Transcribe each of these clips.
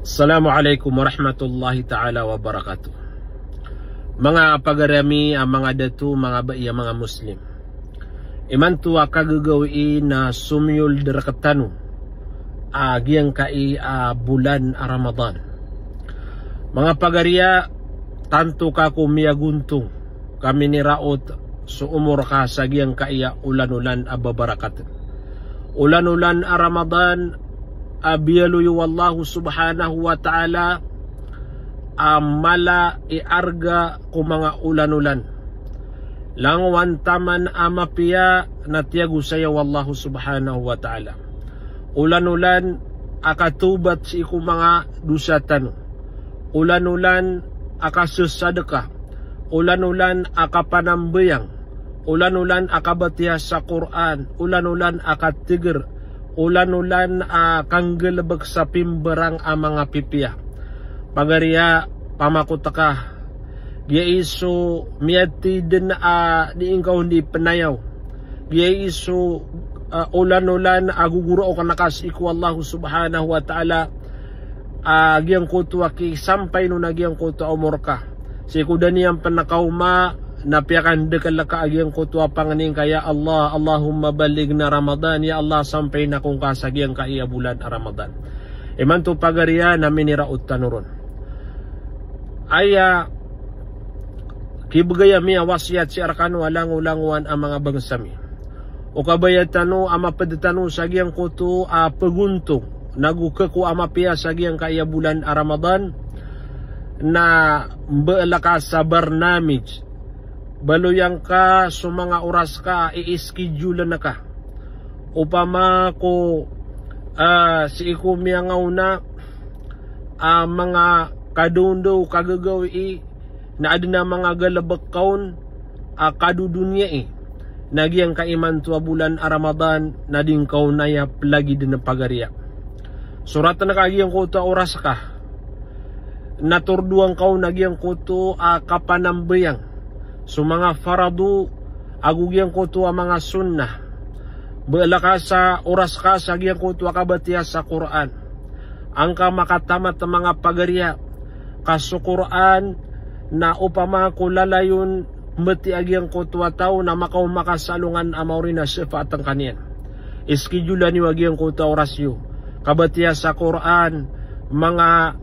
Assalamualaikum warahmatullahi ta'ala wabarakatuh. Mga pagarami, mga datu, mga baiya, mga muslim. Iman tu kagagawi na sumyul derakatanu agiyang kai bulan Ramadan. Mga pagariya, tanto ka kumiyaguntung kami ni raot so umur ka sa giyang kaiya ulan-ulan ababarakat. Ulan-ulan Ramadan abiyaluyu wallahu subhanahu wa ta'ala mala iarga ku mga ulan-ulan langwan taman amapiya na tiyago saya wallahu subhanahu wa ta'ala. Ulan-ulan akatubat si iku mga dusatan, ulan-ulan akasesadekah, ulan-ulan akapanambayang, ulan-ulan akabatiya sa Quran, ulan-ulan akatigir, ulan-ulan kanggelebek sa pimberang mga pipiya. Pagariya pamakutaka dia isu miati din di ingkaw di penayaw. Dia isu ulan-ulan aguguro o kanakas iku Allah subhanahu wa ta'ala agiyang kutu aki sampai no nagyang kutu umur ka. Si kudaniyang panakauma napiakan dekalaka agiyang kutua panganing kaya Allah, Allahumma baligna Ramadan, ya Allah sampai na kung kasagyang kaya bulan Ramadan. Iman to pagariya namin niraut tanuron. Aya kibagaya miya wasiat si arkano alang-ulanguan ang mga bangsami. O kabayat tano ama padetano sagyang kutu paguntong nagukaku ama piya sagyang kaya bulan Ramadan na mbelaka sa barnamij baluyang ka so mga oras ka i-schedule na ka upama ko si iku miyangaw na mga kadundo kagagawi na adina mga galabak kaon kadudunya nagyang kaiman tuwa bulan Ramadan na din kaon na ya plagi din na pagariya suratan na kagiyang ko to oras ka naturduang kaon nagyang ko to kapanambayang so mga faradu agugyang ko to mga sunnah bala ka sa oras ka sa agyang ko to kabatiya sa Quran ang ka makatamat ng mga pagariya kaso Quran na upama ko lalayon mati agyang ko to tao na makaw makasalungan amawri na sifat ang kaniyan iskidula ni agyang ko to orasyo kabatiya sa Quran mga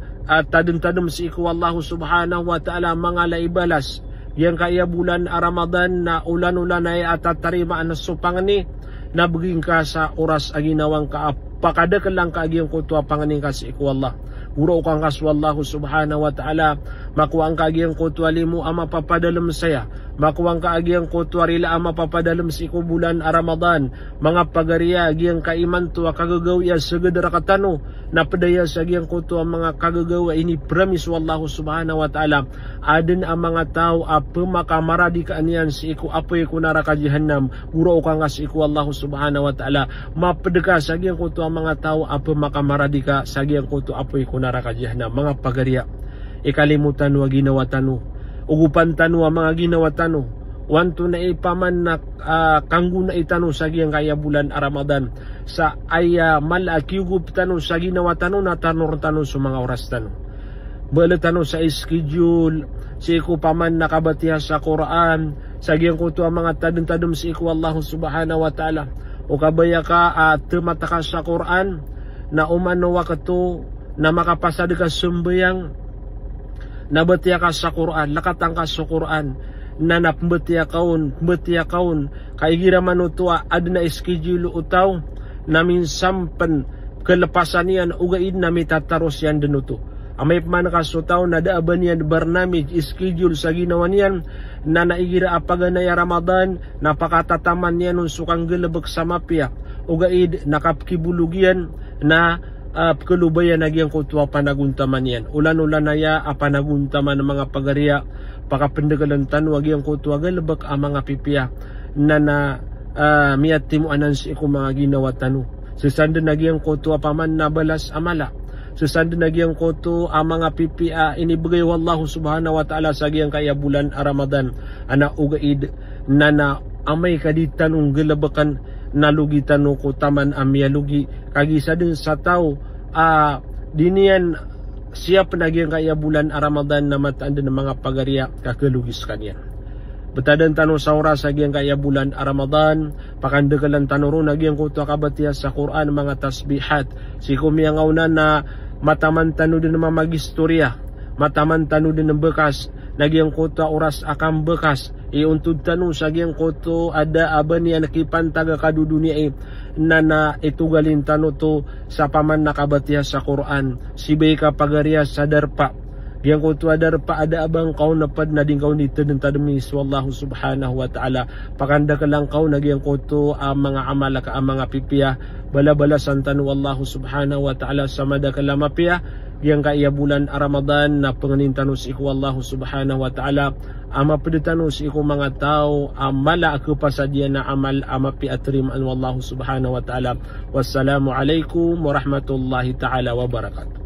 tadum-tadum si iku Allah subhanahu wa ta'ala mga laibalas yang kaya bulan Ramadan na ulan-ulan ay atatarimaan na supangani na baging ka sa oras aginawang ka pakadakal lang ka agiyang kutua panganing ka si iku Allah uro kang kaswallahu subhanahu wa ta'ala makuwang ka agiyang kutua limu ama papadalam saya makuwang ka agiyang kutua rila ama papadalam si iku bulan Ramadan mga pagariya agiyang kaiman tuwa kagagawiya sagadara katano na padaya sa agiyang kutua mga kagagawa ini promise wallahu subhanahu wa ta'ala adin ang mga tao pemakamaradi ka aniyan si iku apoy kunara ka jahannam uro kang si iku wallahu subhanahu wa ta'ala mapadaka sa agiyang kutua mga tao pemakamaradi ka sa agiyang kutua apoy kunara ka jahannam mga pagariya ikalimutan wa ginawa tanu ugupan tanu ang mga ginawa tanu wanto na ipaman na kanggo na itanu sa giyang kaya bulan Ramadan sa aya malakiugup tanu sa ginawa tanu na tanor tanu sa mga oras tanu bala tanu sa schedule si iku paman nakabatiha sa Quran sa giyang kuto ang mga tadum-tadum si iku Allah subhanahu wa ta'ala o kabaya ka tumataka sa Quran na umanawa ka to na makapasad ka sumbayang nabatiya ka sa Quran lakatang ka sa Quran na napbatiya kaon kaigira manutua adna schedule utaw namin sampan kelepasan yan ugaid na mitataros yan denuto amay man kasutaw na daaban yan barnamij schedule sa ginawa niyan na naigira apaganaya Ramadan napakatataman yan sukang gelebek sa mapya ugaid nakapkibulugian na pagkalubayan nagyang kutuwa panaguntaman yan ulan-ulan na ya panaguntaman ng mga pagariya pakapendagalan tanu agyang kutuwa galabak ang mga pipiya na miyati mo anan si iku mga ginawa tanu susanda nagyang kutuwa paman nabalas amala susanda nagyang kutu ang mga pipiya inibigay wallahu subhanahu wa ta'ala sa agyang kaya bulan Ramadan ana ugaid na amay kaditan ung galabakan nalugitan ko taman amya lugi kagisa din sa tao dinian siap nagyang kaya bulan Ramadan na mataan ng mga pagariya kakalugis kanya. Betadan tanu saura sagyang kaya bulan Ramadan, pakandagalan tanuro nagyang kuto kabatiya sa Quran mga tasbihat. Si kumiyang aunan na mataman tanu din mga magistorya, mataman tanu din ng bekas, nagyang kuto oras akam bekas. Iuntod tanu sagyang kuto ada aban niya nakipantaga kadudunia na itugalin tanu to sa paman nakabatiya sa Quran. Sibay ka pagariya sa darpa. Yang kau tu ada ada abang kau napad na din kau nito ng tadamis wallahu subhanahu wa ta'ala. Pakanda ka lang kau nagyang kau tu mga amala ka mga pipiya bala-bala santanu wallahu subhanahu wa ta'ala samada ka lamapiya yang kaya bulan Ramadan na panganintanus iku wallahu subhanahu wa ta'ala ama peditanus iku mga tao amala aku pasadya na amal amapi atriman wallahu subhanahu wa ta'ala. Wassalamu alaikum warahmatullahi ta'ala wabarakatuh.